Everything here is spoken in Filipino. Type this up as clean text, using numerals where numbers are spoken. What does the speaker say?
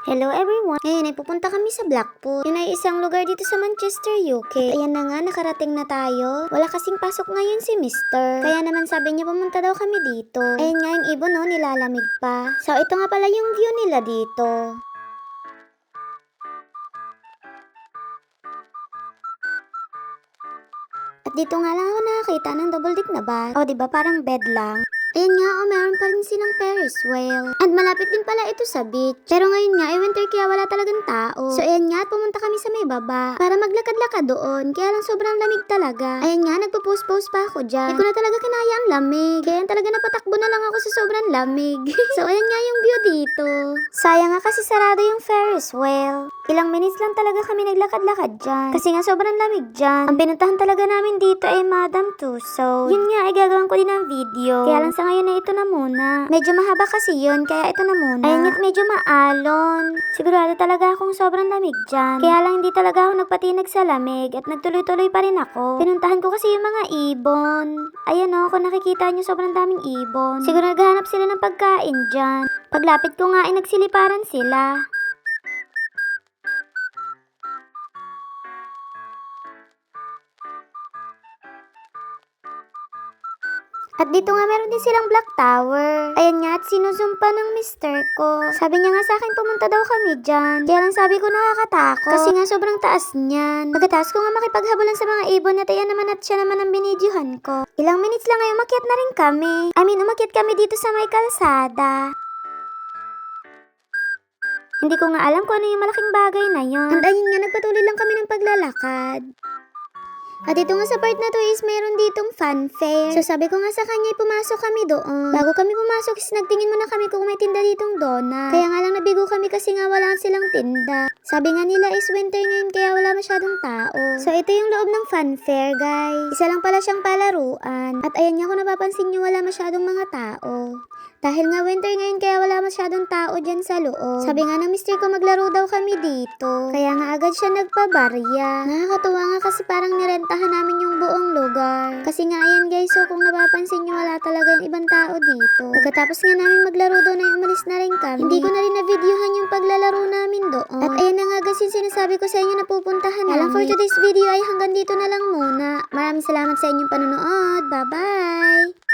Hello everyone! Ngayon ay pupunta kami sa Blackpool. Yun ay isang lugar dito sa Manchester, UK. At ayan na nga, nakarating na tayo. Wala kasing pasok ngayon si Mr. Kaya naman sabi niya pumunta daw kami dito. Ayan nga yung ibon no, nilalamig pa. So ito nga pala yung view nila dito. At dito nga lang ako nakakita ng double deck na bus. O diba parang bed lang. Ayan nga, meron pa rin silang Ferris wheel. And malapit din pala ito sa beach. Pero ngayon nga, winter kaya wala talagang tao. So ayan nga, pumunta kami sa may baba para maglakad-lakad doon. Kaya lang sobrang lamig talaga. Ayan nga, nagpo-post-post pa ako dyan. Hindi ko na talaga kinaya ang lamig. Kaya talaga napatakbo na lang ako sa sobrang lamig. So ayan nga yung view dito. Sayang nga kasi sarado yung Ferris wheel. Ilang minutes lang talaga kami naglakad-lakad dyan. Kasi nga sobrang lamig dyan. Ang pinuntahan talaga namin dito ay Madame Tussauds. Yun nga, ay gagawin ko din ang video. Kaya lang sa ngayon ay ito na muna. Medyo mahaba kasi yun, kaya ito na muna. Ayun nga't medyo maalon. Sigurado talaga akong sobrang lamig dyan. Kaya lang hindi talaga ako nagpatinag sa lamig at nagtuloy-tuloy pa rin ako. Pinuntahan ko kasi yung mga ibon. Ayan o, kung nakikita nyo sobrang daming ibon. Siguro naghahanap sila ng pagkain dyan. Paglapit ko nga ay nagsiliparan sila. At dito nga meron din silang Black Tower. Ayan nga at sinusumpa ng mister ko. Sabi niya nga sa akin pumunta daw kami dyan. Kaya lang sabi ko nakakatakot. Kasi nga sobrang taas niyan. Pagkatapos ko nga makipaghabulan sa mga ibon at ayan naman at siya naman ang binidyohan ko. Ilang minutes lang ay umakyat na rin kami. Umakyat kami dito sa may kalsada. Hindi ko nga alam kung ano yung malaking bagay na yon. And ayun nga, nagpatuloy lang kami ng paglalakad. At dito nga sa part na to is meron ditong funfair. So sabi ko nga sa kanya, pumasok kami doon. Bago kami pumasok is nagtingin muna kami kung may tinda ditong donut. Kaya nga lang nabigo kami kasi nga wala silang tinda. Sabi nga nila is winter ngayon kaya wala masyadong tao. So ito yung loob ng funfair guys. Isa lang pala siyang palaruan. At ayan nga kung napapansin nyo wala masyadong mga tao. Dahil nga winter ngayon kaya wala masyadong tao dyan sa loob. Sabi nga ng mister ko maglaro daw kami dito. Kaya nga agad siya nagpabarya. Nakakatuwa nga kasi parang nirentahan namin yung buong lugar. Kasi nga ayan guys, so kung napapansin nyo wala talagang ibang tao dito. Pagkatapos nga namin maglaro doon ay umalis na rin kami. Hindi ko na rin na-videohan yung paglalaro namin doon. At ayan na nga guys yung sinasabi ko sa inyo na pupuntahan namin. Alam for today's video ay hanggang dito na lang muna. Maraming salamat sa inyong panonood. Bye bye!